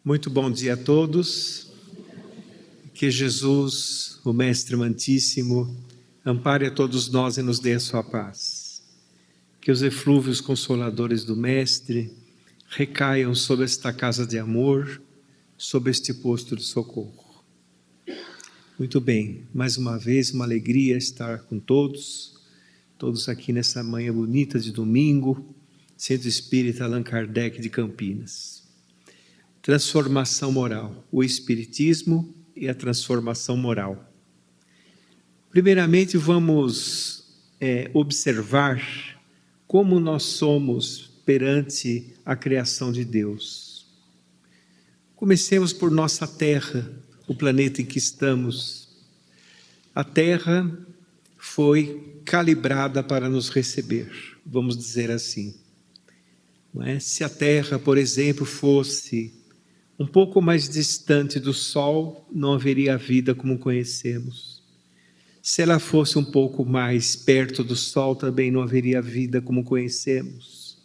Muito bom dia a todos. Que Jesus, o Mestre Amantíssimo, ampare a todos nós e nos dê a sua paz. Que os eflúvios consoladores do Mestre recaiam sobre esta casa de amor, sobre este posto de socorro. Muito bem, mais uma vez uma alegria estar com todos aqui nessa manhã bonita de domingo, Centro Espírita Allan Kardec de Campinas. Transformação moral, o Espiritismo e a transformação moral. Primeiramente vamos observar como nós somos perante a criação de Deus. Comecemos por nossa Terra, o planeta em que estamos. A Terra foi calibrada para nos receber, vamos dizer assim. Não é? Se a Terra, por exemplo, fosse um pouco mais distante do Sol, não haveria vida como conhecemos. Se ela fosse um pouco mais perto do Sol, também não haveria vida como conhecemos.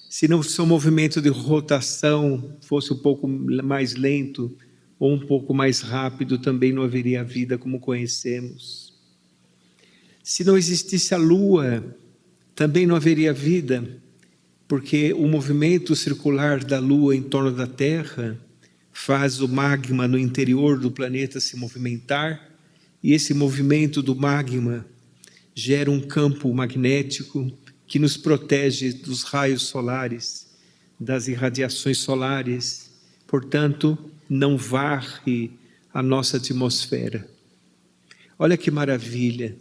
Se o seu movimento de rotação fosse um pouco mais lento ou um pouco mais rápido, também não haveria vida como conhecemos. Se não existisse a Lua, também não haveria vida, porque o movimento circular da Lua em torno da Terra faz o magma no interior do planeta se movimentar, e esse movimento do magma gera um campo magnético que nos protege dos raios solares, das irradiações solares, portanto, não varre a nossa atmosfera. Olha que maravilha!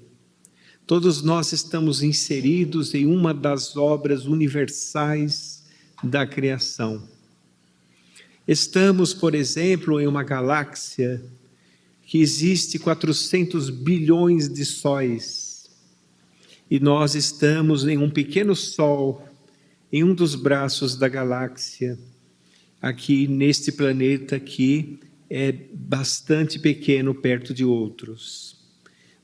Todos nós estamos inseridos em uma das obras universais da criação. Estamos, por exemplo, em uma galáxia que existe 400 bilhões de sóis. E nós estamos em um pequeno sol, em um dos braços da galáxia, aqui neste planeta que é bastante pequeno perto de outros.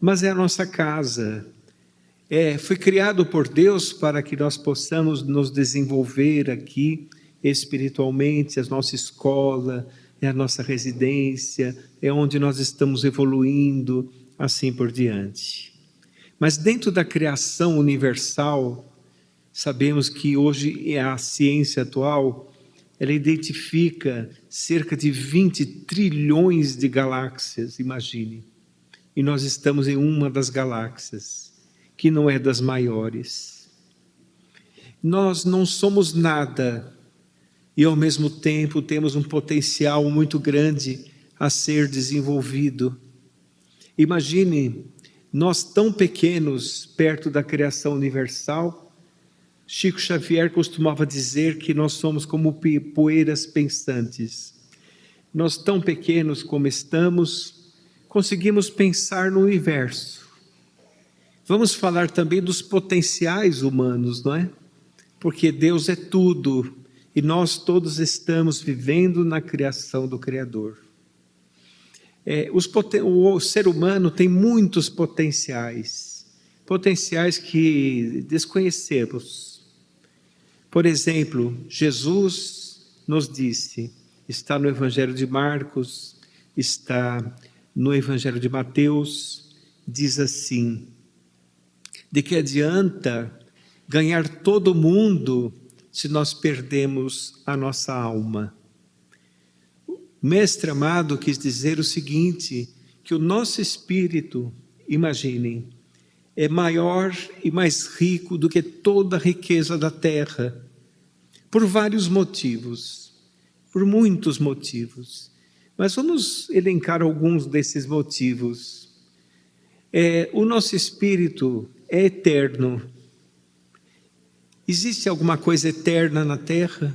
Mas é a nossa casa, foi criado por Deus para que nós possamos nos desenvolver aqui espiritualmente, a nossa escola, é a nossa residência, é onde nós estamos evoluindo, assim por diante. Mas dentro da criação universal, sabemos que hoje a ciência atual, ela identifica cerca de 20 trilhões de galáxias, imagine. E nós estamos em uma das galáxias, que não é das maiores. Nós não somos nada, e ao mesmo tempo temos um potencial muito grande a ser desenvolvido. Imagine, nós tão pequenos perto da criação universal. Chico Xavier costumava dizer que nós somos como poeiras pensantes. Nós tão pequenos como estamos, conseguimos pensar no universo. Vamos falar também dos potenciais humanos, não é? Porque Deus é tudo e nós todos estamos vivendo na criação do Criador. O ser humano tem muitos potenciais que desconhecemos. Por exemplo, Jesus nos disse, está no Evangelho de Marcos, está no Evangelho de Mateus, diz assim: de que adianta ganhar todo mundo se nós perdemos a nossa alma? O Mestre amado quis dizer o seguinte, que o nosso espírito, imaginem, é maior e mais rico do que toda a riqueza da terra, por vários motivos, por muitos motivos. Mas vamos elencar alguns desses motivos. O nosso espírito é eterno. Existe alguma coisa eterna na Terra?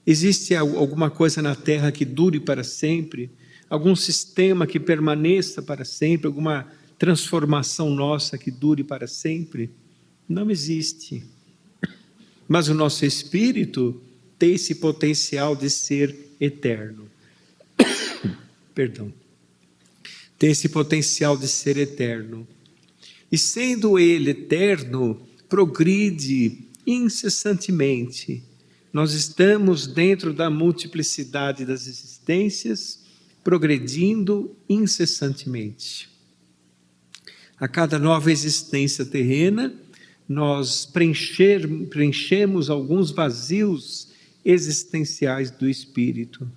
Existe alguma coisa na Terra que dure para sempre? Algum sistema que permaneça para sempre? Alguma transformação nossa que dure para sempre? Não existe. Mas o nosso espírito tem esse potencial de ser eterno. Perdão. Tem esse potencial de ser eterno. E sendo ele eterno, progride incessantemente Nós estamos dentro da multiplicidade das existências, progredindo incessantemente. A cada nova existência terrena, nós preenchemos alguns vazios existenciais do espírito.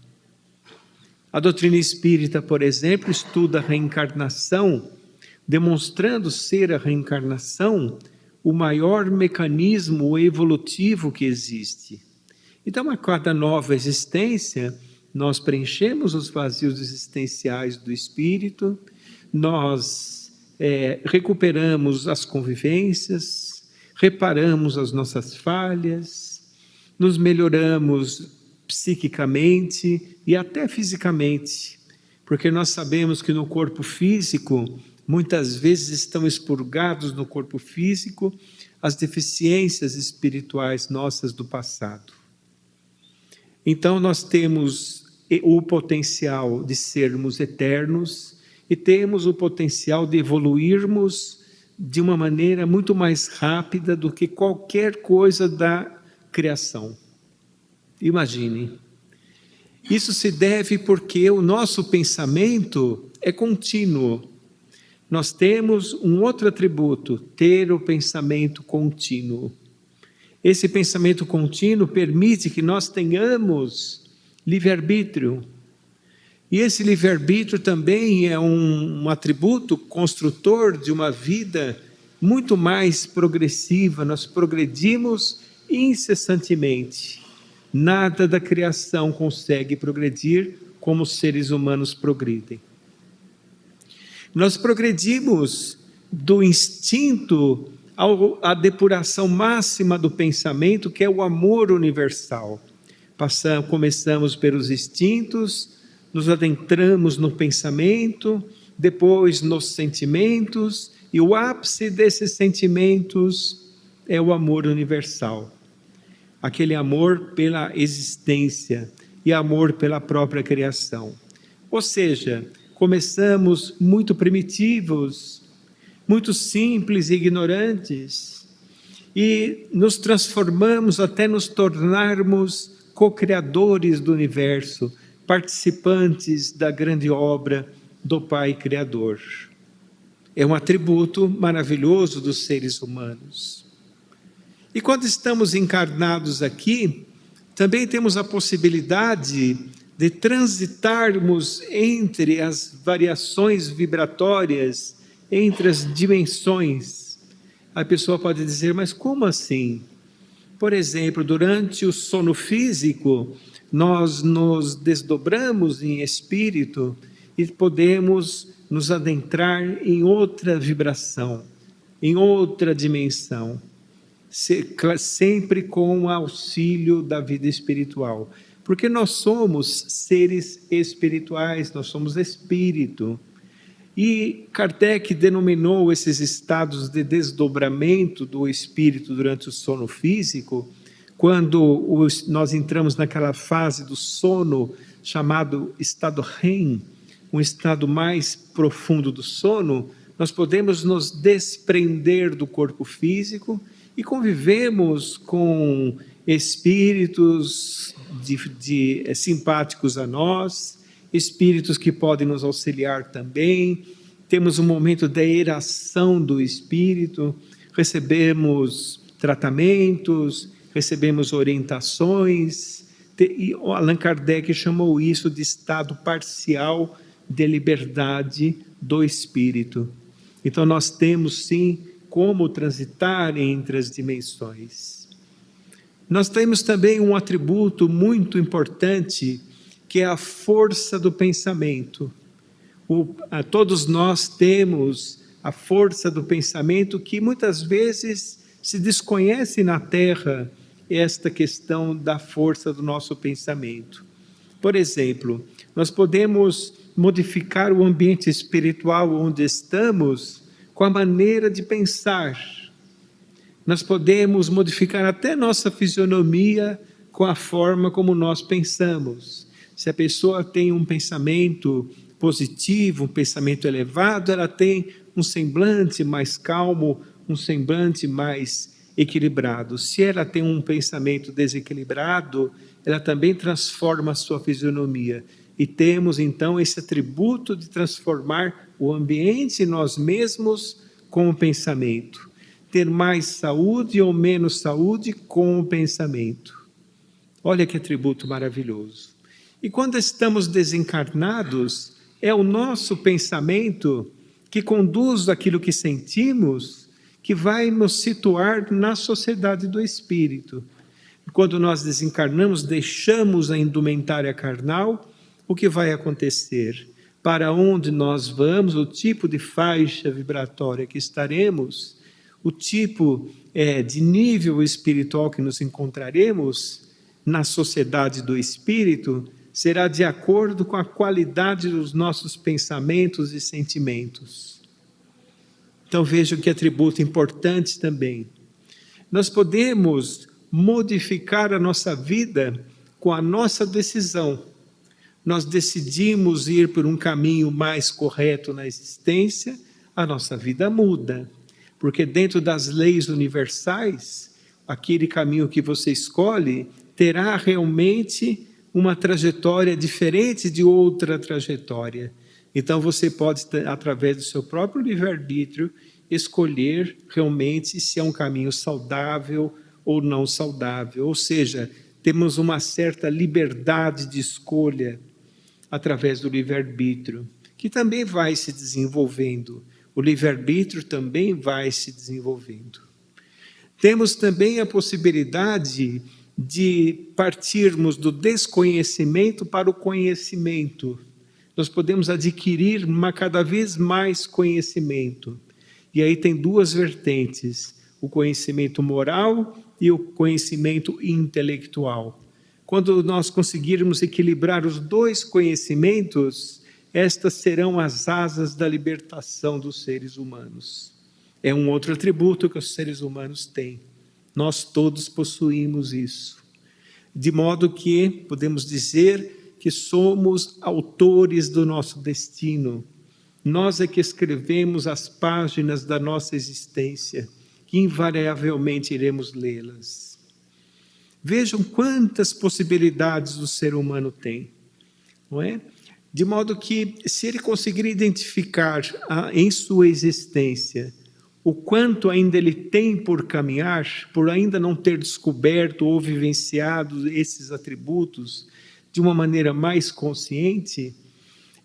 A doutrina espírita, por exemplo, estuda a reencarnação, demonstrando ser a reencarnação o maior mecanismo evolutivo que existe. Então, a cada nova existência, nós preenchemos os vazios existenciais do espírito, nós recuperamos as convivências, reparamos as nossas falhas, nos melhoramos psiquicamente e até fisicamente, porque nós sabemos que no corpo físico, muitas vezes estão expurgados no corpo físico as deficiências espirituais nossas do passado. Então nós temos o potencial de sermos eternos e temos o potencial de evoluirmos de uma maneira muito mais rápida do que qualquer coisa da criação. Imagine. Isso se deve porque o nosso pensamento é contínuo. Nós temos um outro atributo, ter o pensamento contínuo. Esse pensamento contínuo permite que nós tenhamos livre-arbítrio. E esse livre-arbítrio também é um atributo construtor de uma vida muito mais progressiva. Nós progredimos incessantemente. Nada da criação consegue progredir como os seres humanos progridem. Nós progredimos do instinto à depuração máxima do pensamento, que é o amor universal. Começamos pelos instintos, nos adentramos no pensamento, depois nos sentimentos, e o ápice desses sentimentos é o amor universal. Aquele amor pela existência e amor pela própria criação. Ou seja, começamos muito primitivos, muito simples e ignorantes, e nos transformamos até nos tornarmos co-criadores do universo, participantes da grande obra do Pai Criador. É um atributo maravilhoso dos seres humanos. E quando estamos encarnados aqui, também temos a possibilidade de transitarmos entre as variações vibratórias, entre as dimensões. A pessoa pode dizer, mas como assim? Por exemplo, durante o sono físico, nós nos desdobramos em espírito e podemos nos adentrar em outra vibração, em outra dimensão, sempre com o auxílio da vida espiritual. Porque nós somos seres espirituais, nós somos espírito. E Kardec denominou esses estados de desdobramento do espírito durante o sono físico, quando nós entramos naquela fase do sono chamado estado REM, um estado mais profundo do sono, nós podemos nos desprender do corpo físico e convivemos com espíritos simpáticos a nós, espíritos que podem nos auxiliar também. Temos um momento da eração do espírito, recebemos tratamentos, recebemos orientações, e Allan Kardec chamou isso de estado parcial de liberdade do espírito. Então nós temos sim como transitar entre as dimensões. Nós temos também um atributo muito importante, que é a força do pensamento. Todos nós temos a força do pensamento, que muitas vezes se desconhece na Terra esta questão da força do nosso pensamento. Por exemplo, nós podemos modificar o ambiente espiritual onde estamos com a maneira de pensar. Nós podemos modificar até nossa fisionomia com a forma como nós pensamos. Se a pessoa tem um pensamento positivo, um pensamento elevado, ela tem um semblante mais calmo, um semblante mais equilibrado. Se ela tem um pensamento desequilibrado, ela também transforma a sua fisionomia. E temos então esse atributo de transformar o ambiente e nós mesmos com o pensamento. Ter mais saúde ou menos saúde com o pensamento. Olha que atributo maravilhoso. E quando estamos desencarnados, é o nosso pensamento que conduz aquilo que sentimos, que vai nos situar na sociedade do Espírito. Quando nós desencarnamos, deixamos a indumentária carnal, o que vai acontecer? Para onde nós vamos, o tipo de faixa vibratória que estaremos, o tipo de nível espiritual que nos encontraremos na sociedade do Espírito, será de acordo com a qualidade dos nossos pensamentos e sentimentos. Então vejam que atributo importante também. Nós podemos modificar a nossa vida com a nossa decisão. Nós decidimos ir por um caminho mais correto na existência, a nossa vida muda. Porque dentro das leis universais, aquele caminho que você escolhe terá realmente uma trajetória diferente de outra trajetória. Então você pode, através do seu próprio livre-arbítrio, escolher realmente se é um caminho saudável ou não saudável. Ou seja, temos uma certa liberdade de escolha através do livre-arbítrio, que também vai se desenvolvendo. O livre-arbítrio também vai se desenvolvendo. Temos também a possibilidade de partirmos do desconhecimento para o conhecimento. Nós podemos adquirir cada vez mais conhecimento. E aí tem duas vertentes, o conhecimento moral e o conhecimento intelectual. Quando nós conseguirmos equilibrar os dois conhecimentos, estas serão as asas da libertação dos seres humanos. É um outro atributo que os seres humanos têm. Nós todos possuímos isso. De modo que podemos dizer que somos autores do nosso destino. Nós é que escrevemos as páginas da nossa existência, que invariavelmente iremos lê-las. Vejam quantas possibilidades o ser humano tem, não é? De modo que, se ele conseguir identificar em sua existência o quanto ainda ele tem por caminhar, por ainda não ter descoberto ou vivenciado esses atributos de uma maneira mais consciente,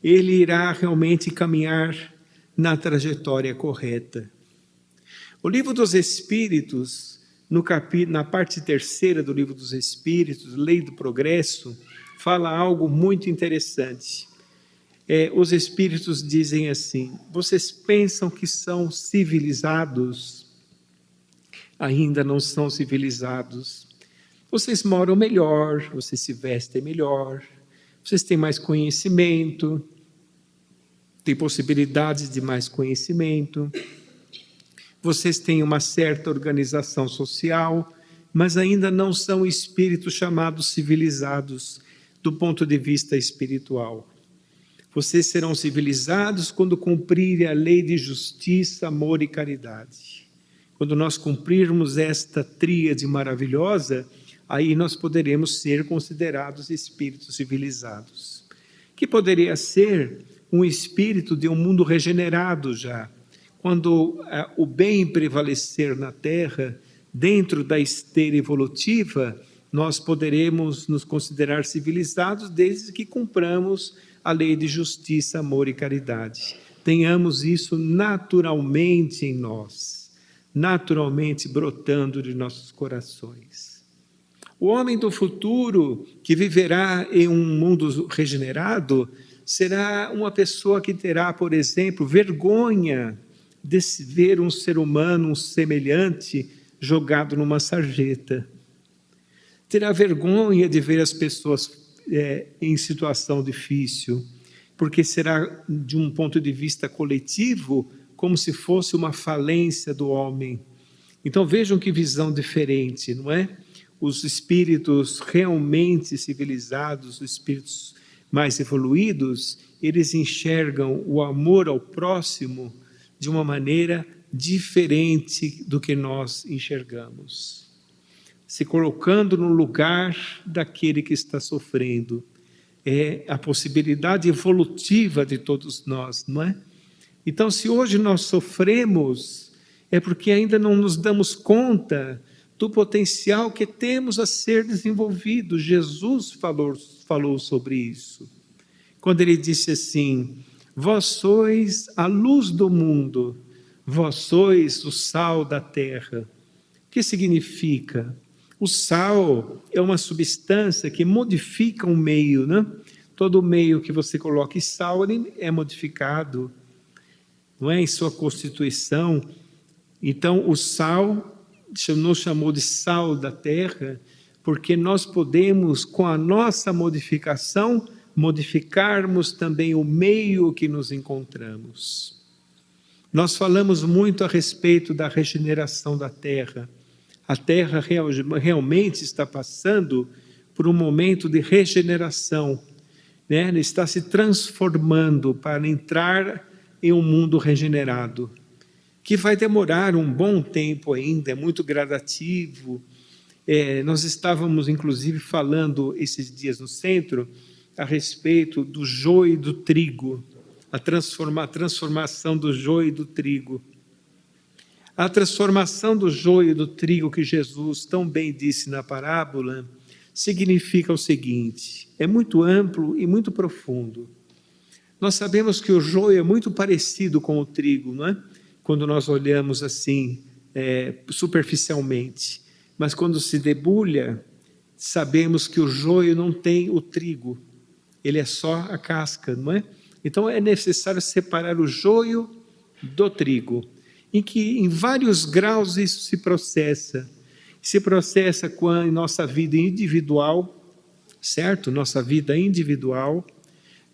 ele irá realmente caminhar na trajetória correta. O Livro dos Espíritos, na parte 3ª do Livro dos Espíritos, Lei do Progresso, fala algo muito interessante. Os Espíritos dizem assim: vocês pensam que são civilizados? Ainda não são civilizados. Vocês moram melhor, vocês se vestem melhor, vocês têm mais conhecimento, têm possibilidades de mais conhecimento, vocês têm uma certa organização social, mas ainda não são espíritos chamados civilizados do ponto de vista espiritual. Vocês serão civilizados quando cumprirem a lei de justiça, amor e caridade. Quando nós cumprirmos esta tríade maravilhosa, aí nós poderemos ser considerados espíritos civilizados. Que poderia ser um espírito de um mundo regenerado já. Quando o bem prevalecer na Terra, dentro da esteira evolutiva, nós poderemos nos considerar civilizados desde que cumpramos a lei de justiça, amor e caridade. Tenhamos isso naturalmente em nós, naturalmente brotando de nossos corações. O homem do futuro, que viverá em um mundo regenerado, será uma pessoa que terá, por exemplo, vergonha de ver um ser humano, um semelhante, jogado numa sarjeta. Terá vergonha de ver as pessoas em situação difícil, porque será, de um ponto de vista coletivo, como se fosse uma falência do homem. Então vejam que visão diferente, não é? Os espíritos realmente civilizados, os espíritos mais evoluídos, eles enxergam o amor ao próximo de uma maneira diferente do que nós enxergamos. Se colocando no lugar daquele que está sofrendo. É a possibilidade evolutiva de todos nós, não é? Então, se hoje nós sofremos, é porque ainda não nos damos conta do potencial que temos a ser desenvolvido. Jesus falou sobre isso. Quando ele disse assim: vós sois a luz do mundo, vós sois o sal da terra. O que significa? O sal é uma substância que modifica um meio, né? Todo meio que você coloque sal, ele é modificado, não é? Em sua constituição. Então, o sal nos chamou de sal da terra, porque nós podemos, com a nossa modificação, modificarmos também o meio que nos encontramos. Nós falamos muito a respeito da regeneração da terra. A terra realmente está passando por um momento de regeneração, né? Está se transformando para entrar em um mundo regenerado, que vai demorar um bom tempo ainda, é muito gradativo. Nós estávamos, inclusive, falando esses dias no centro a respeito do joio e do trigo, a transformação do joio e do trigo. A transformação do joio e do trigo que Jesus tão bem disse na parábola significa o seguinte: é muito amplo e muito profundo. Nós sabemos que o joio é muito parecido com o trigo, não é? Quando nós olhamos assim, superficialmente. Mas quando se debulha, sabemos que o joio não tem o trigo, ele é só a casca, não é? Então é necessário separar o joio do trigo, em vários graus isso se processa. Se processa em nossa vida individual, certo? Nossa vida individual.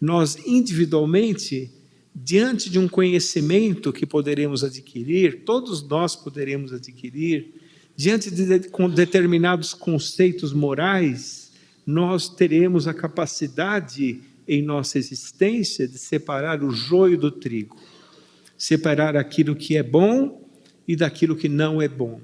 Nós individualmente, diante de um conhecimento que poderemos adquirir, todos nós poderemos adquirir, diante de determinados conceitos morais, nós teremos a capacidade em nossa existência de separar o joio do trigo. Separar aquilo que é bom e daquilo que não é bom.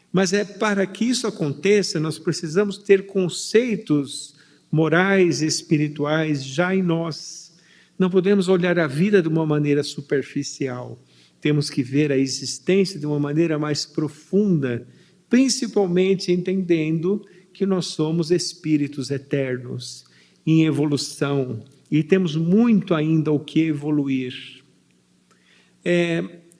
Mas para que isso aconteça, nós precisamos ter conceitos morais e espirituais já em nós. Não podemos olhar a vida de uma maneira superficial. Temos que ver a existência de uma maneira mais profunda, principalmente entendendo que nós somos espíritos eternos, em evolução, e temos muito ainda o que evoluir.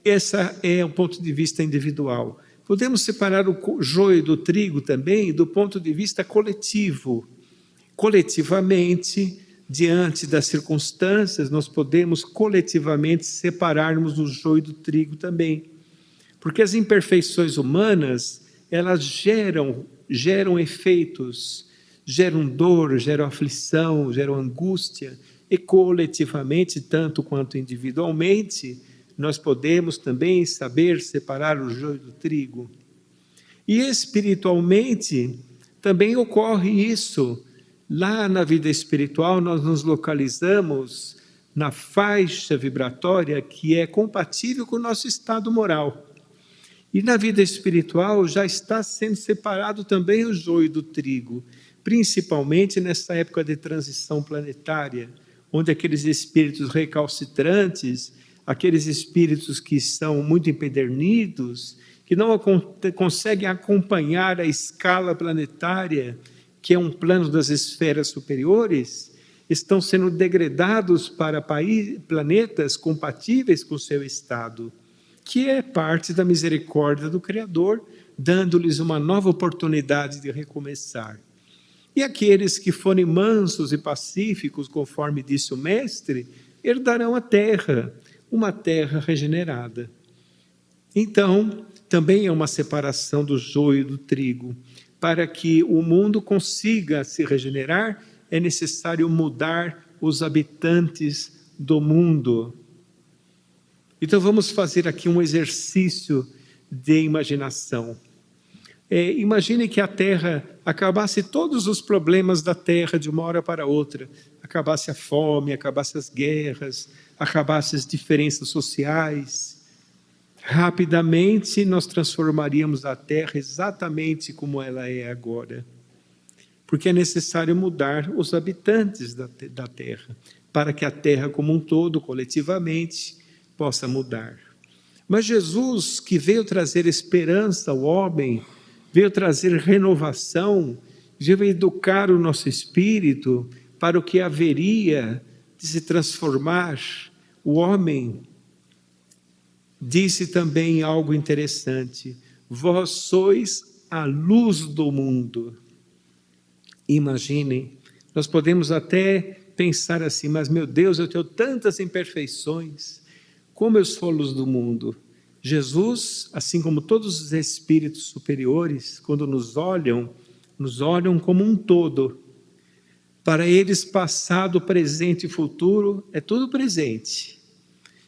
Esse é o ponto de vista individual. Podemos separar o joio do trigo também do ponto de vista coletivo. Coletivamente, diante das circunstâncias, nós podemos coletivamente separarmos o joio do trigo também. Porque as imperfeições humanas, elas geram efeitos, geram dor, geram aflição, geram angústia, e coletivamente, tanto quanto individualmente, nós podemos também saber separar o joio do trigo. E espiritualmente, também ocorre isso. Lá na vida espiritual, nós nos localizamos na faixa vibratória que é compatível com o nosso estado moral. E na vida espiritual já está sendo separado também o joio do trigo, principalmente nessa época de transição planetária, onde aqueles espíritos recalcitrantes, aqueles espíritos que são muito empedernidos, que não conseguem acompanhar a escala planetária, que é um plano das esferas superiores, estão sendo degradados para planetas compatíveis com o seu estado, que é parte da misericórdia do Criador, dando-lhes uma nova oportunidade de recomeçar. E aqueles que forem mansos e pacíficos, conforme disse o Mestre, herdarão a terra, uma terra regenerada. Então, também é uma separação do joio do trigo. Para que o mundo consiga se regenerar, é necessário mudar os habitantes do mundo. Então vamos fazer aqui um exercício de imaginação. Imagine que a Terra acabasse todos os problemas da Terra de uma hora para outra. Acabasse a fome, acabasse as guerras, acabasse as diferenças sociais, rapidamente nós transformaríamos a terra exatamente como ela é agora. Porque é necessário mudar os habitantes da terra, para que a terra como um todo, coletivamente, possa mudar. Mas Jesus, que veio trazer esperança ao homem, veio trazer renovação, veio educar o nosso espírito para o que haveria de se transformar o homem, disse também algo interessante: vós sois a luz do mundo. Imaginem, nós podemos até pensar assim, mas meu Deus, eu tenho tantas imperfeições, como eu sou a luz do mundo? Jesus, assim como todos os espíritos superiores, quando nos olham como um todo. Para eles, passado, presente e futuro é tudo presente.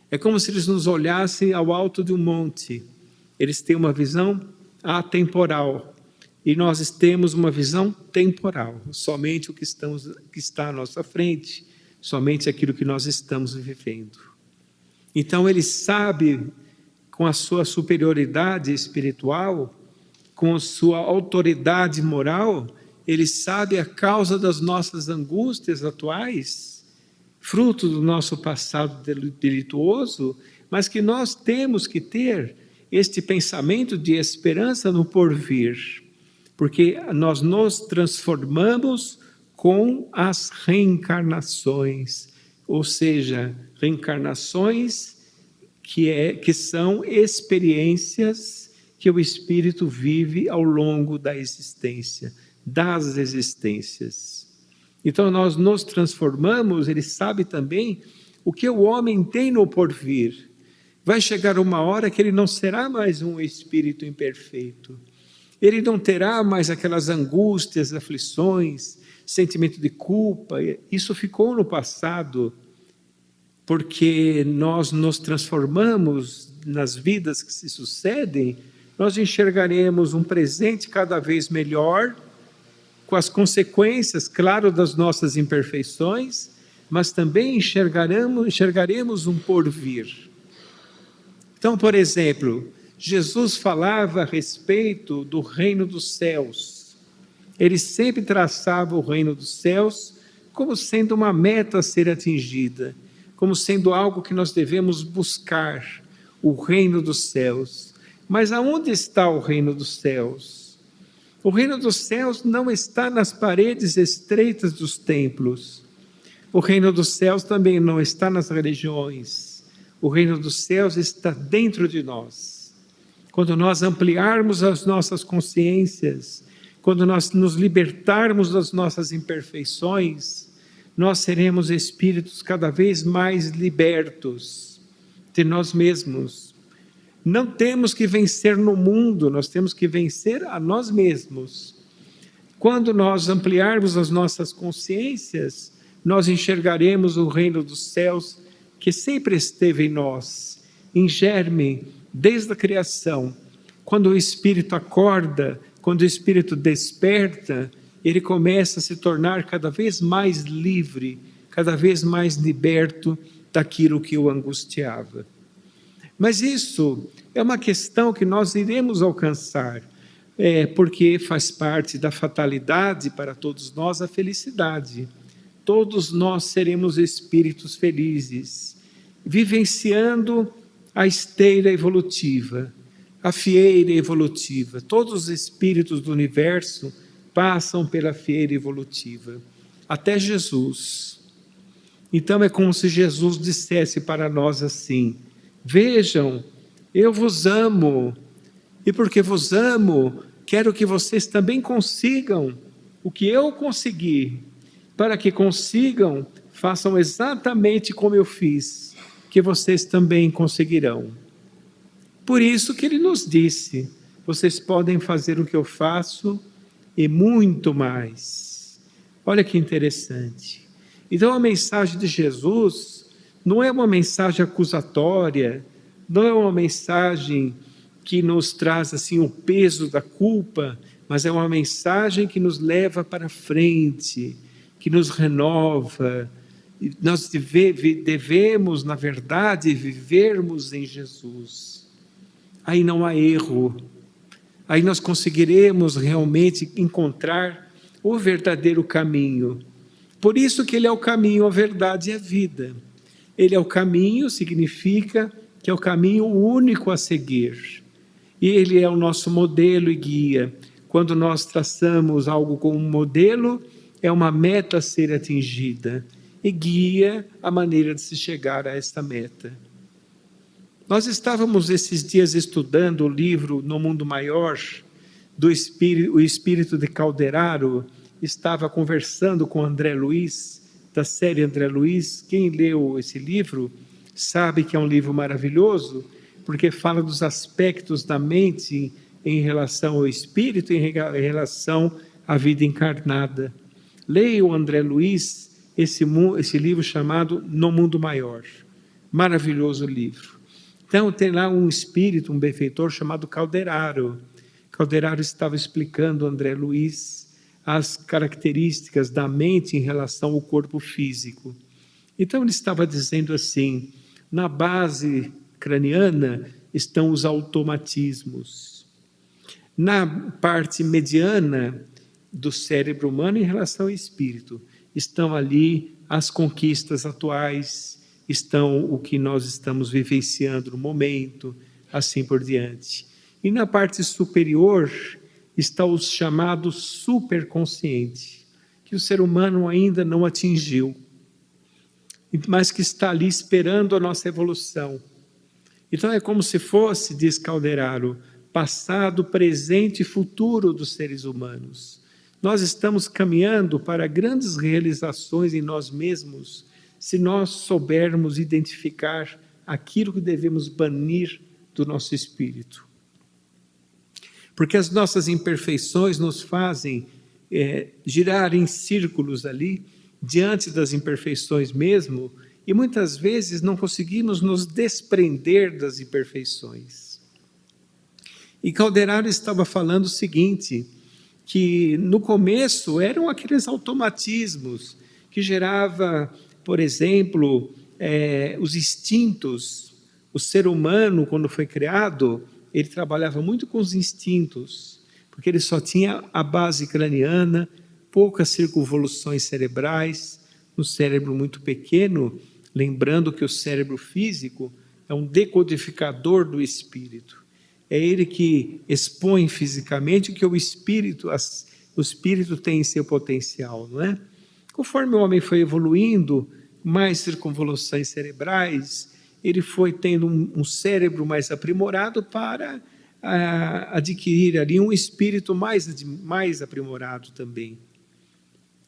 É como se eles nos olhassem ao alto de um monte. Eles têm uma visão atemporal e nós temos uma visão temporal. Somente o que está à nossa frente, somente aquilo que nós estamos vivendo. Então ele sabe, com a sua superioridade espiritual, com a sua autoridade moral, ele sabe a causa das nossas angústias atuais, fruto do nosso passado delituoso, mas que nós temos que ter este pensamento de esperança no porvir, porque nós nos transformamos com as reencarnações, ou seja, reencarnações que são experiências que o espírito vive ao longo da existência, das existências. Então nós nos transformamos, ele sabe também o que o homem tem no porvir. Vai chegar uma hora que ele não será mais um espírito imperfeito. Ele não terá mais aquelas angústias, aflições, sentimento de culpa. Isso ficou no passado, porque nós nos transformamos nas vidas que se sucedem, nós enxergaremos um presente cada vez melhor, com as consequências, claro, das nossas imperfeições, mas também enxergaremos um porvir. Então, por exemplo, Jesus falava a respeito do reino dos céus. Ele sempre traçava o reino dos céus como sendo uma meta a ser atingida, como sendo algo que nós devemos buscar, o reino dos céus. Mas aonde está o reino dos céus? O reino dos céus não está nas paredes estreitas dos templos. O reino dos céus também não está nas religiões. O reino dos céus está dentro de nós. Quando nós ampliarmos as nossas consciências, quando nós nos libertarmos das nossas imperfeições, nós seremos espíritos cada vez mais libertos de nós mesmos. Não temos que vencer no mundo, nós temos que vencer a nós mesmos. Quando nós ampliarmos as nossas consciências, nós enxergaremos o reino dos céus que sempre esteve em nós, em germe, desde a criação. Quando o espírito acorda, quando o espírito desperta, ele começa a se tornar cada vez mais livre, cada vez mais liberto daquilo que o angustiava. Mas isso é uma questão que nós iremos alcançar, porque faz parte da fatalidade para todos nós a felicidade. Todos nós seremos espíritos felizes, vivenciando a esteira evolutiva, a fieira evolutiva. Todos os espíritos do universo passam pela fieira evolutiva, até Jesus. Então é como se Jesus dissesse para nós assim: vejam, eu vos amo, e porque vos amo, quero que vocês também consigam o que eu consegui. Para que consigam, façam exatamente como eu fiz, que vocês também conseguirão. Por isso que ele nos disse: vocês podem fazer o que eu faço e muito mais. Olha que interessante. Então a mensagem de Jesus não é uma mensagem acusatória, não é uma mensagem que nos traz assim o peso da culpa, mas é uma mensagem que nos leva para frente, que nos renova. Nós devemos, na verdade, vivermos em Jesus. aí não há erro, aí nós conseguiremos realmente encontrar o verdadeiro caminho. Por isso que Ele é o caminho, a verdade e a vida. Ele é o caminho, significa que é o caminho único a seguir. E Ele é o nosso modelo e guia. Quando nós traçamos algo como um modelo, é uma meta a ser atingida e guia a maneira de se chegar a esta meta. Nós estávamos esses dias estudando o livro No Mundo Maior, o Espírito de Calderaro, estava conversando com André Luiz, da série André Luiz. Quem leu esse livro sabe que é um livro maravilhoso, porque fala dos aspectos da mente em relação ao espírito, em relação à vida encarnada. Leia o André Luiz, esse livro chamado No Mundo Maior. Maravilhoso livro. Então tem lá um espírito, um benfeitor chamado Calderaro. Calderaro estava explicando a André Luiz as características da mente em relação ao corpo físico. Então ele estava dizendo assim: na base craniana estão os automatismos. Na parte mediana do cérebro humano em relação ao espírito, estão ali as conquistas atuais, estão o que nós estamos vivenciando no momento, assim por diante. E na parte superior está o chamado superconsciente, que o ser humano ainda não atingiu, mas que está ali esperando a nossa evolução. Então é como se fosse, diz Calderaro, passado, presente e futuro dos seres humanos. Nós estamos caminhando para grandes realizações em nós mesmos, se nós soubermos identificar aquilo que devemos banir do nosso espírito. Porque as nossas imperfeições nos fazem girar em círculos ali, diante das imperfeições mesmo, e muitas vezes não conseguimos nos desprender das imperfeições. E Calderaro estava falando o seguinte, que no começo eram aqueles automatismos que gerava, por exemplo, os instintos. O ser humano, quando foi criado, ele trabalhava muito com os instintos, porque ele só tinha a base craniana, poucas circunvoluções cerebrais, no cérebro muito pequeno, lembrando que o cérebro físico é um decodificador do espírito. É ele que expõe fisicamente o que o espírito tem em seu potencial, não é? Conforme o homem foi evoluindo, mais circunvoluções cerebrais, ele foi tendo um cérebro mais aprimorado para adquirir ali um espírito mais aprimorado também.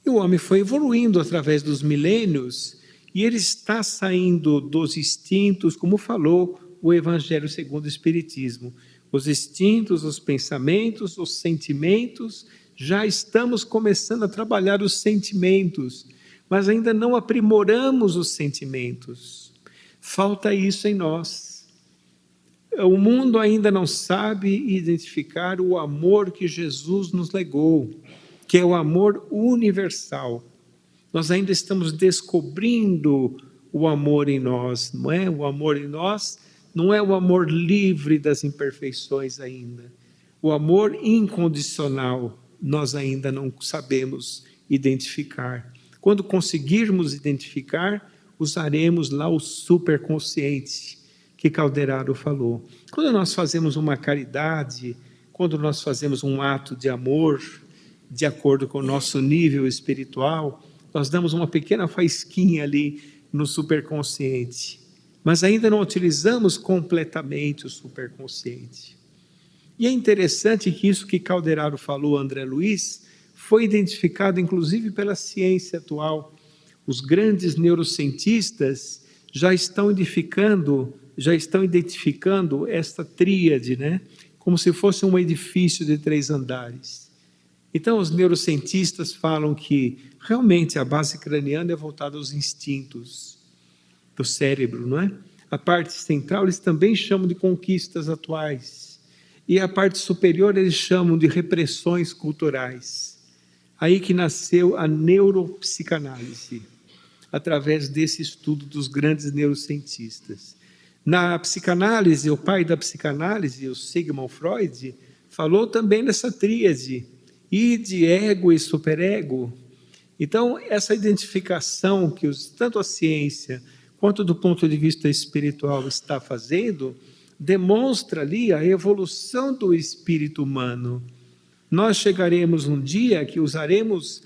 E o homem foi evoluindo através dos milênios, e ele está saindo dos instintos, como falou o Evangelho segundo o Espiritismo. Os instintos, os pensamentos, os sentimentos, já estamos começando a trabalhar os sentimentos, mas ainda não aprimoramos os sentimentos. Falta isso em nós. O mundo ainda não sabe identificar o amor que Jesus nos legou, que é o amor universal. Nós ainda estamos descobrindo o amor em nós, não é? O amor em nós não é o amor livre das imperfeições ainda. O amor incondicional nós ainda não sabemos identificar. Quando conseguirmos identificar, usaremos lá o superconsciente que Calderaro falou. Quando nós fazemos uma caridade, quando nós fazemos um ato de amor, de acordo com o nosso nível espiritual, nós damos uma pequena faísquinha ali no superconsciente, mas ainda não utilizamos completamente o superconsciente. E é interessante que isso que Calderaro falou, André Luiz, foi identificado inclusive pela ciência atual. Os grandes neurocientistas já estão identificando esta tríade, né? Como se fosse um edifício de 3 andares. Então, os neurocientistas falam que realmente a base craniana é voltada aos instintos do cérebro, não é? A parte central eles também chamam de conquistas atuais. E a parte superior eles chamam de repressões culturais. Aí que nasceu a neuropsicanálise, através desse estudo dos grandes neurocientistas. Na psicanálise, o pai da psicanálise, o Sigmund Freud, falou também dessa tríade, id, ego e superego. Então, essa identificação que tanto a ciência quanto do ponto de vista espiritual está fazendo, demonstra ali a evolução do espírito humano. Nós chegaremos um dia que usaremos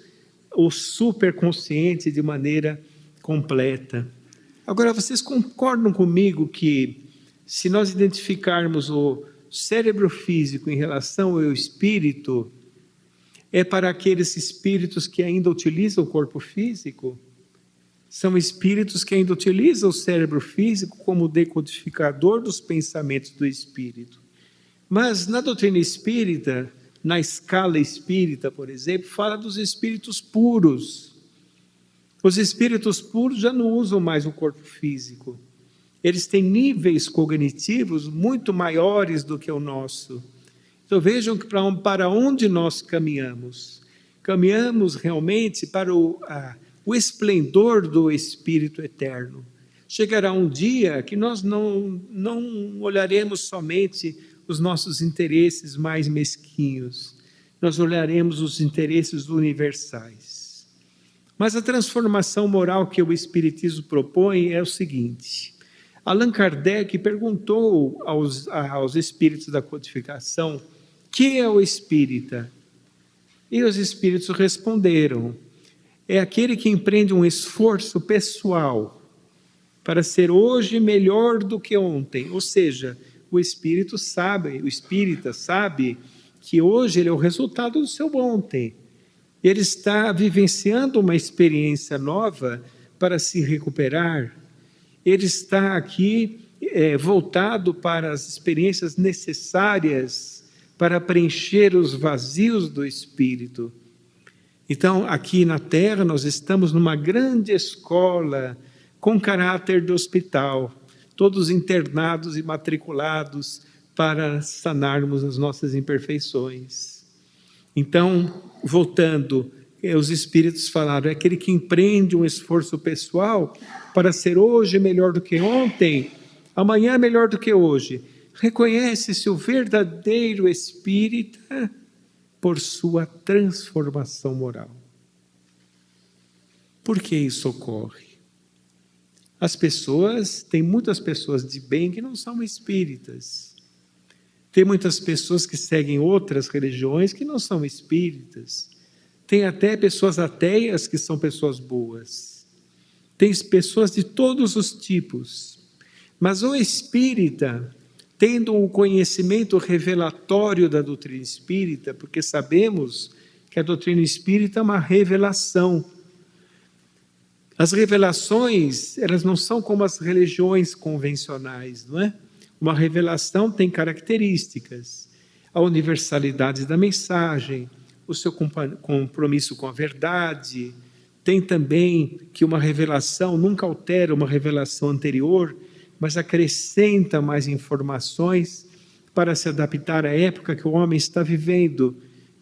o superconsciente de maneira completa. Agora, vocês concordam comigo que, se nós identificarmos o cérebro físico em relação ao espírito, é para aqueles espíritos que ainda utilizam o corpo físico? São espíritos que ainda utilizam o cérebro físico como decodificador dos pensamentos do espírito. Mas na doutrina espírita, na escala espírita, por exemplo, fala dos espíritos puros. Os espíritos puros já não usam mais o corpo físico. Eles têm níveis cognitivos muito maiores do que o nosso. Então vejam que para onde nós caminhamos. Caminhamos realmente para o esplendor do Espírito Eterno. Chegará um dia que nós não olharemos somente os nossos interesses mais mesquinhos. Nós olharemos os interesses universais. Mas a transformação moral que o Espiritismo propõe é o seguinte. Allan Kardec perguntou aos espíritos da codificação: que é o espírita? E os espíritos responderam: é aquele que empreende um esforço pessoal para ser hoje melhor do que ontem. Ou seja, o espírita sabe que hoje ele é o resultado do seu ontem. Ele está vivenciando uma experiência nova para se recuperar. Ele está aqui voltado para as experiências necessárias para preencher os vazios do espírito. Então, aqui na Terra, nós estamos numa grande escola com caráter de hospital, todos internados e matriculados para sanarmos as nossas imperfeições. Então, voltando, os espíritos falaram: é aquele que empreende um esforço pessoal para ser hoje melhor do que ontem, amanhã melhor do que hoje. Reconhece-se o verdadeiro espírita por sua transformação moral. Por que isso ocorre? Tem muitas pessoas de bem que não são espíritas. Tem muitas pessoas que seguem outras religiões que não são espíritas. Tem até pessoas ateias que são pessoas boas. Tem pessoas de todos os tipos. Mas o espírita, tendo o conhecimento revelatório da doutrina espírita, porque sabemos que a doutrina espírita é uma revelação. As revelações, elas não são como as religiões convencionais, não é? Uma revelação tem características: a universalidade da mensagem, o seu compromisso com a verdade. Tem também que uma revelação nunca altera uma revelação anterior, mas acrescenta mais informações para se adaptar à época que o homem está vivendo.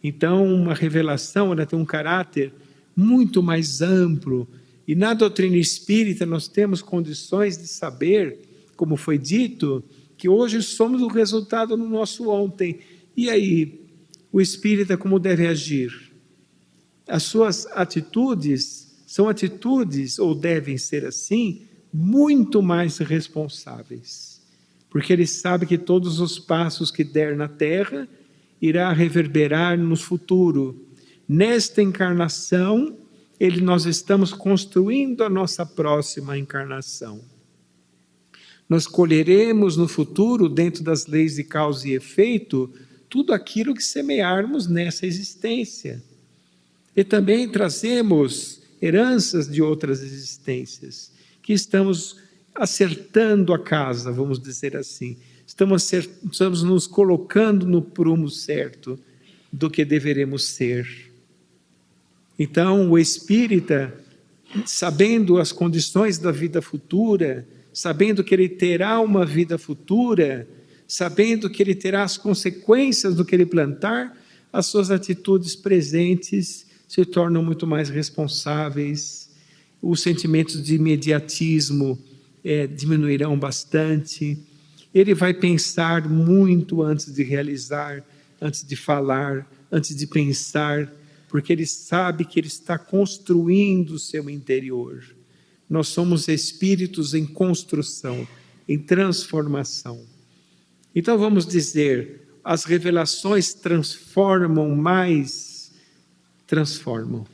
Então, uma revelação, ela tem um caráter muito mais amplo. E na doutrina espírita nós temos condições de saber, como foi dito, que hoje somos o resultado do nosso ontem. E aí, o espírita como deve agir? As suas atitudes são atitudes, ou devem ser assim, muito mais responsáveis, porque ele sabe que todos os passos que der na terra irá reverberar no futuro. Nesta encarnação, nós estamos construindo a nossa próxima encarnação. Nós colheremos no futuro, dentro das leis de causa e efeito, tudo aquilo que semearmos nessa existência. E também trazemos heranças de outras existências, que estamos acertando a casa, vamos dizer assim. Estamos nos colocando no prumo certo do que deveremos ser. Então, o espírita, sabendo as condições da vida futura, sabendo que ele terá uma vida futura, sabendo que ele terá as consequências do que ele plantar, as suas atitudes presentes se tornam muito mais responsáveis. Os sentimentos de imediatismo, diminuirão bastante. Ele vai pensar muito antes de realizar, antes de falar, antes de pensar, porque ele sabe que ele está construindo o seu interior. Nós somos espíritos em construção, em transformação. Então vamos dizer, as revelações transformam mais, transformam.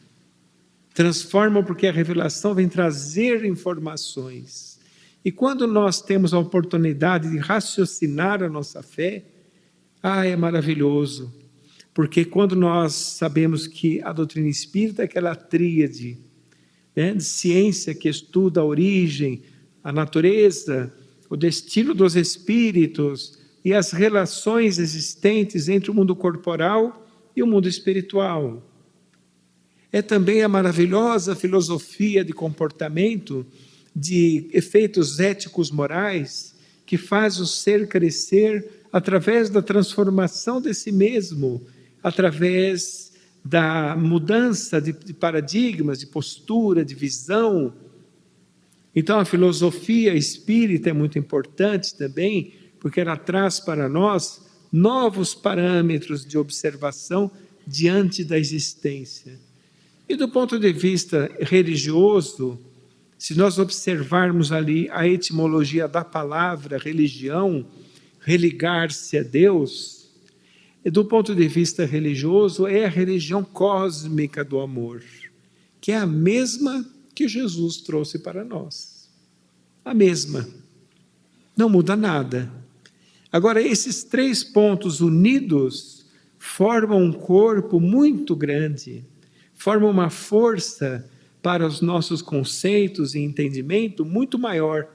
Transformam porque a revelação vem trazer informações. E quando nós temos a oportunidade de raciocinar a nossa fé, é maravilhoso. Porque quando nós sabemos que a doutrina espírita é aquela tríade, de ciência que estuda a origem, a natureza, o destino dos espíritos e as relações existentes entre o mundo corporal e o mundo espiritual. É também a maravilhosa filosofia de comportamento, de efeitos éticos morais, que faz o ser crescer através da transformação de si mesmo, através da mudança de paradigmas, de postura, de visão. Então a filosofia espírita é muito importante também, porque ela traz para nós novos parâmetros de observação diante da existência. E do ponto de vista religioso, se nós observarmos ali a etimologia da palavra religião, religar-se a Deus, do ponto de vista religioso, é a religião cósmica do amor, que é a mesma que Jesus trouxe para nós. A mesma. Não muda nada. Agora, esses 3 pontos unidos formam um corpo muito grande, formam uma força para os nossos conceitos e entendimento muito maior.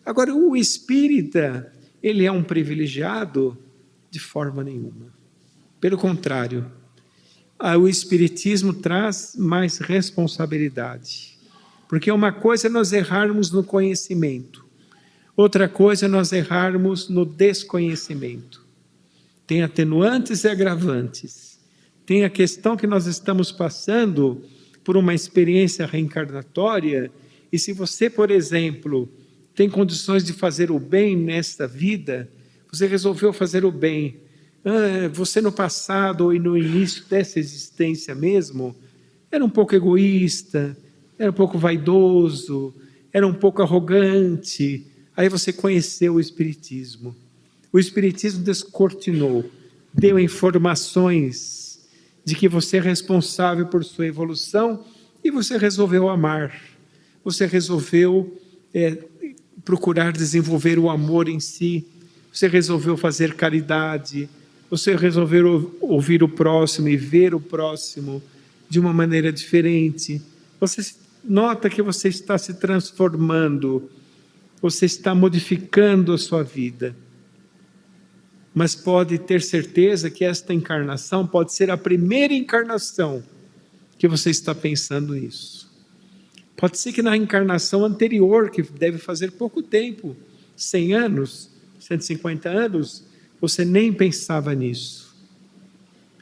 Agora, o espírita, ele é um privilegiado? De forma nenhuma. Pelo contrário, o espiritismo traz mais responsabilidade. Porque uma coisa é nós errarmos no conhecimento, outra coisa é nós errarmos no desconhecimento. Tem atenuantes e agravantes. Tem a questão que nós estamos passando por uma experiência reencarnatória, e se você, por exemplo, tem condições de fazer o bem nesta vida, você resolveu fazer o bem. Você no passado ou no início dessa existência mesmo, era um pouco egoísta, era um pouco vaidoso, era um pouco arrogante. Aí você conheceu o Espiritismo. O Espiritismo descortinou, deu informações de que você é responsável por sua evolução e você resolveu amar. Você resolveu procurar desenvolver o amor em si. Você resolveu fazer caridade. Você resolveu ouvir o próximo e ver o próximo de uma maneira diferente. Você nota que você está se transformando. Você está modificando a sua vida. Mas pode ter certeza que esta encarnação pode ser a primeira encarnação que você está pensando nisso. Pode ser que na encarnação anterior, que deve fazer pouco tempo, 100 anos, 150 anos, você nem pensava nisso.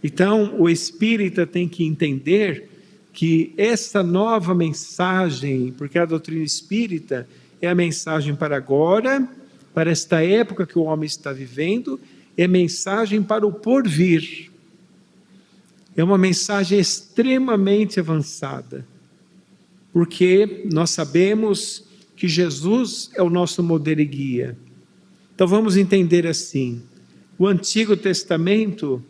Então, o espírita tem que entender que essa nova mensagem, porque a doutrina espírita é a mensagem para agora, para esta época que o homem está vivendo, é mensagem para o porvir. É uma mensagem extremamente avançada, porque nós sabemos que Jesus é o nosso modelo e guia. Então vamos entender assim: o Antigo Testamento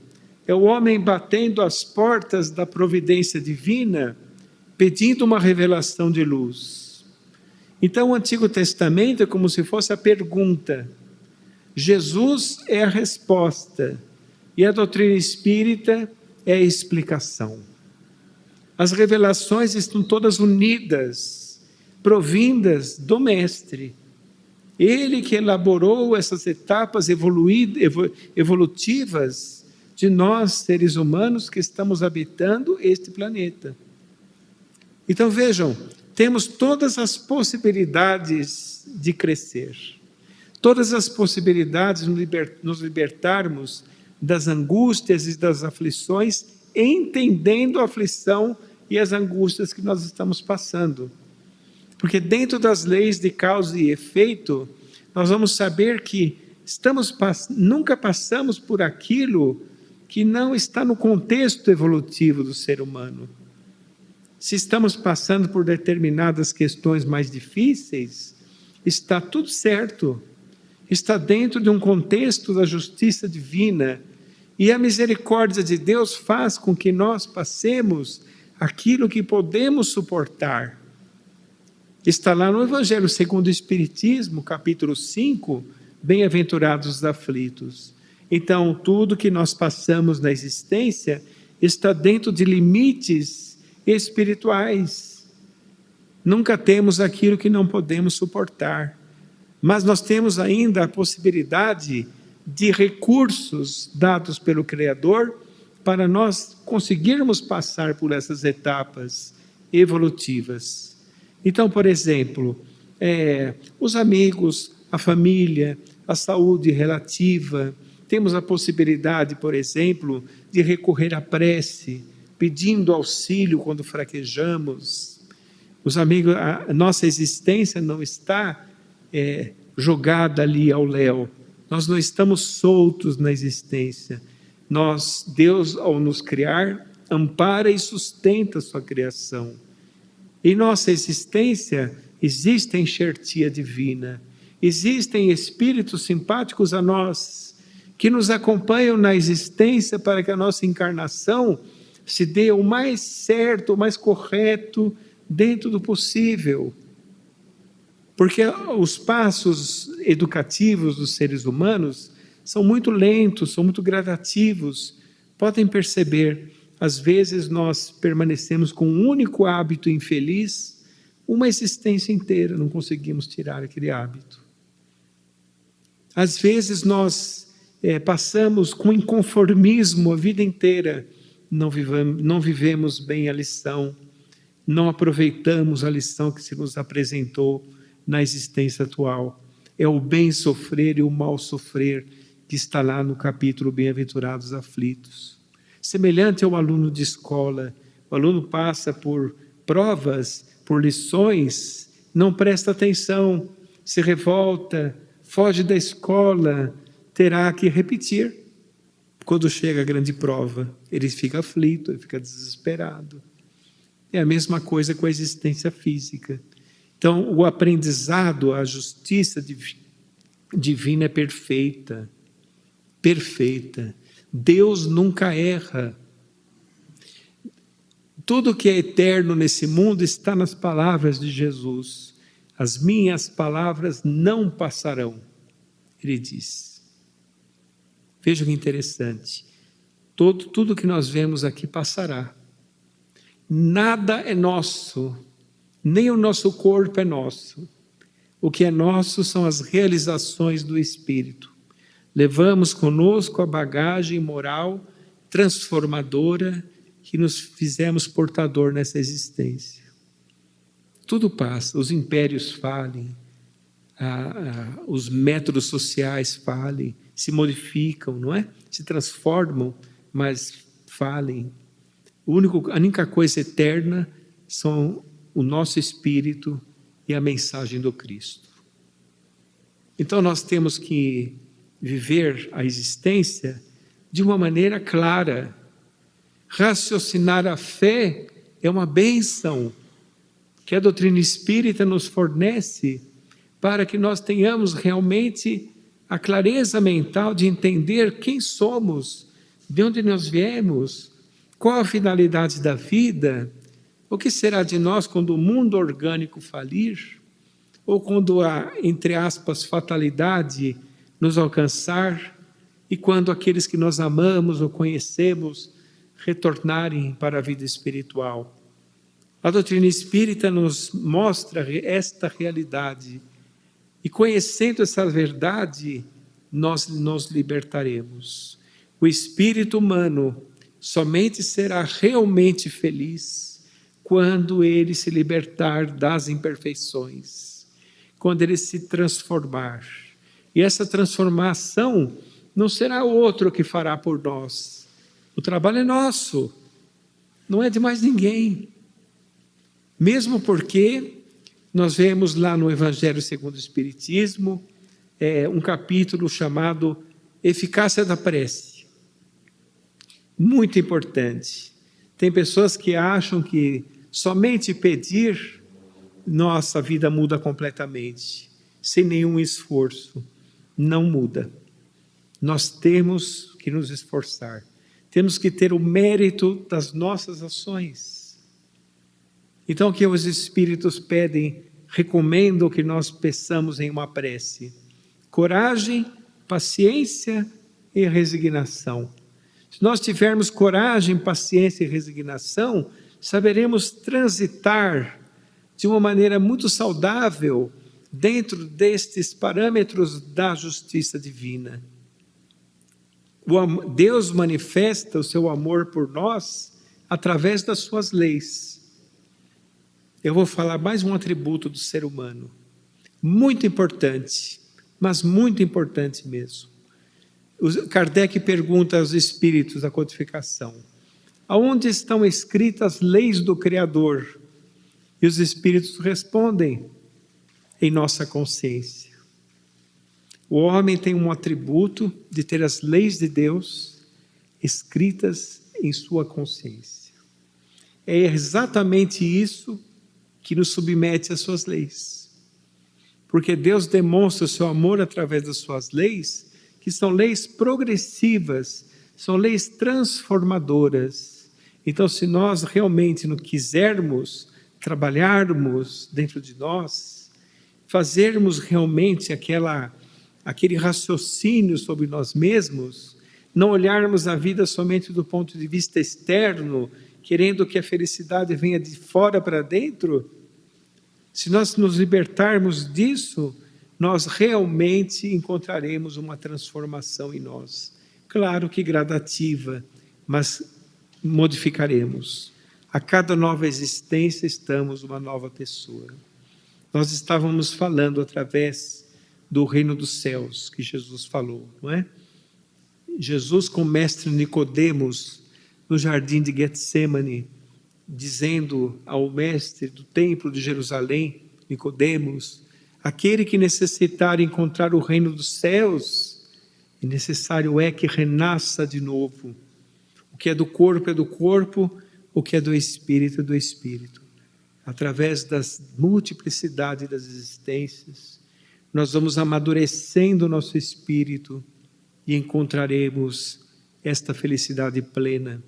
é o homem batendo as portas da providência divina, pedindo uma revelação de luz. Então o Antigo Testamento é como se fosse a pergunta, Jesus é a resposta e a doutrina espírita é a explicação. As revelações estão todas unidas, provindas do Mestre. Ele que elaborou essas etapas evolutivas de nós, seres humanos, que estamos habitando este planeta. Então vejam, temos todas as possibilidades de crescer. Todas as possibilidades de nos libertarmos das angústias e das aflições, entendendo a aflição e as angústias que nós estamos passando. Porque dentro das leis de causa e efeito, nós vamos saber que nunca passamos por aquilo que não está no contexto evolutivo do ser humano. Se estamos passando por determinadas questões mais difíceis, está tudo certo. Está dentro de um contexto da justiça divina. E a misericórdia de Deus faz com que nós passemos aquilo que podemos suportar. Está lá no Evangelho segundo o Espiritismo, capítulo 5, bem-aventurados os aflitos. Então, tudo que nós passamos na existência está dentro de limites espirituais. Nunca temos aquilo que não podemos suportar. Mas nós temos ainda a possibilidade de recursos dados pelo Criador para nós conseguirmos passar por essas etapas evolutivas. Então, por exemplo, os amigos, a família, a saúde relativa, temos a possibilidade, por exemplo, de recorrer à prece, pedindo auxílio quando fraquejamos. Os amigos, a nossa existência não está jogada ali ao léu. Nós não estamos soltos na existência. Deus, ao nos criar, ampara e sustenta a sua criação. Em nossa existência existe a enxertia divina, existem espíritos simpáticos a nós, que nos acompanham na existência para que a nossa encarnação se dê o mais certo, o mais correto, dentro do possível. Porque os passos educativos dos seres humanos são muito lentos, são muito gradativos. Podem perceber, às vezes nós permanecemos com um único hábito infeliz, uma existência inteira, não conseguimos tirar aquele hábito. Às vezes nós passamos com inconformismo a vida inteira, não vivemos bem a lição, não aproveitamos a lição que se nos apresentou na existência atual. É o bem sofrer e o mal sofrer que está lá no capítulo Bem-aventurados aflitos. Semelhante ao aluno de escola, o aluno passa por provas, por lições, não presta atenção, se revolta, foge da escola, terá que repetir. Quando chega a grande prova, ele fica aflito, ele fica desesperado. É a mesma coisa com a existência física. Então, o aprendizado, a justiça divina é perfeita. Perfeita. Deus nunca erra. Tudo que é eterno nesse mundo está nas palavras de Jesus. As minhas palavras não passarão, ele diz. Veja que interessante. Tudo que nós vemos aqui passará. Nada é nosso, nem o nosso corpo é nosso. O que é nosso são as realizações do Espírito. Levamos conosco a bagagem moral transformadora que nos fizemos portador nessa existência. Tudo passa, os impérios falem, os métodos sociais falem, se modificam, não é? Se transformam, mas falem. A única coisa eterna são o nosso espírito e a mensagem do Cristo. Então nós temos que viver a existência de uma maneira clara. Raciocinar a fé é uma bênção que a doutrina espírita nos fornece para que nós tenhamos realmente a clareza mental de entender quem somos, de onde nós viemos, qual a finalidade da vida, o que será de nós quando o mundo orgânico falir, ou quando a, entre aspas, fatalidade nos alcançar, e quando aqueles que nós amamos ou conhecemos retornarem para a vida espiritual. A doutrina espírita nos mostra esta realidade, e conhecendo essa verdade, nós nos libertaremos. O espírito humano somente será realmente feliz quando ele se libertar das imperfeições, quando ele se transformar. E essa transformação não será outro que fará por nós. O trabalho é nosso, não é de mais ninguém. Mesmo porque Nós vemos lá no Evangelho segundo o Espiritismo, um capítulo chamado Eficácia da Prece. Muito importante. Tem pessoas que acham que somente pedir, nossa vida muda completamente, sem nenhum esforço. Não muda. Nós temos que nos esforçar. Temos que ter o mérito das nossas ações. Então, o que os Espíritos pedem, recomendam que nós peçamos em uma prece? Coragem, paciência e resignação. Se nós tivermos coragem, paciência e resignação, saberemos transitar de uma maneira muito saudável dentro destes parâmetros da justiça divina. Deus manifesta o seu amor por nós através das suas leis. Eu vou falar mais um atributo do ser humano, muito importante, mas muito importante mesmo. Kardec pergunta aos espíritos da codificação: aonde estão escritas as leis do Criador? E os espíritos respondem: em nossa consciência. O homem tem um atributo de ter as leis de Deus escritas em sua consciência. É exatamente isso que nos submete às suas leis. Porque Deus demonstra o seu amor através das suas leis, que são leis progressivas, são leis transformadoras. Então, se nós realmente não quisermos trabalharmos dentro de nós, fazermos realmente aquele raciocínio sobre nós mesmos, não olharmos a vida somente do ponto de vista externo, querendo que a felicidade venha de fora para dentro, se nós nos libertarmos disso, nós realmente encontraremos uma transformação em nós. Claro que gradativa, mas modificaremos. A cada nova existência estamos uma nova pessoa. Nós estávamos falando através do reino dos céus, que Jesus falou, não é? Jesus com o mestre Nicodemos, no jardim de Getsemane, dizendo ao mestre do templo de Jerusalém, Nicodemos: aquele que necessitar encontrar o reino dos céus, necessário é que renasça de novo. O que é do corpo, o que é do espírito é do espírito. Através das multiplicidade das existências, nós vamos amadurecendo o nosso espírito e encontraremos esta felicidade plena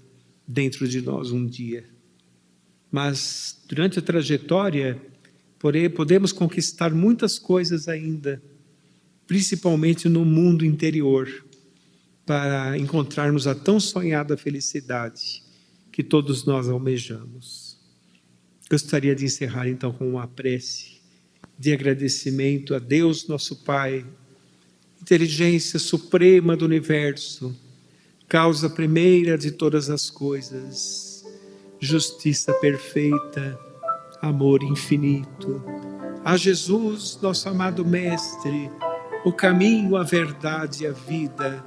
dentro de nós um dia. Mas durante a trajetória, porém, podemos conquistar muitas coisas ainda, principalmente no mundo interior, para encontrarmos a tão sonhada felicidade que todos nós almejamos. Gostaria de encerrar então com uma prece de agradecimento a Deus, nosso Pai, inteligência suprema do universo, causa primeira de todas as coisas, justiça perfeita, amor infinito. A Jesus, nosso amado Mestre, o caminho, a verdade e a vida,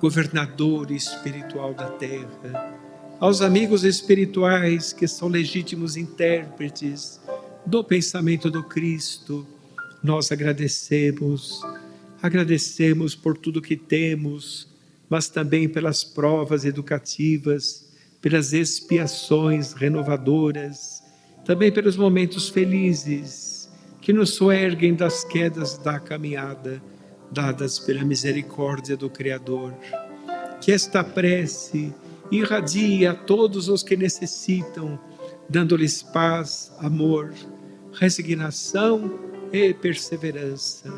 governador espiritual da terra. Aos amigos espirituais que são legítimos intérpretes do pensamento do Cristo, nós agradecemos por tudo que temos, mas também pelas provas educativas, pelas expiações renovadoras, também pelos momentos felizes que nos soerguem das quedas da caminhada, dadas pela misericórdia do Criador. Que esta prece irradie a todos os que necessitam, dando-lhes paz, amor, resignação e perseverança.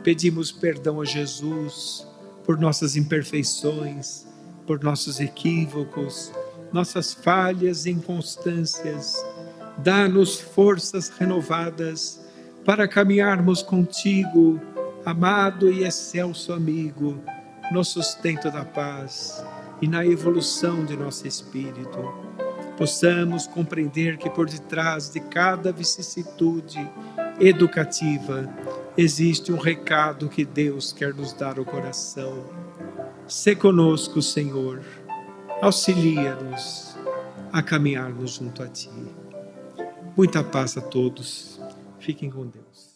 Pedimos perdão a Jesus por nossas imperfeições, por nossos equívocos, nossas falhas e inconstâncias. Dá-nos forças renovadas para caminharmos contigo, amado e excelso amigo, no sustento da paz e na evolução de nosso espírito. Possamos compreender que por detrás de cada vicissitude educativa existe um recado que Deus quer nos dar ao coração. Sê conosco, Senhor, auxilia-nos a caminharmos junto a Ti. Muita paz a todos. Fiquem com Deus.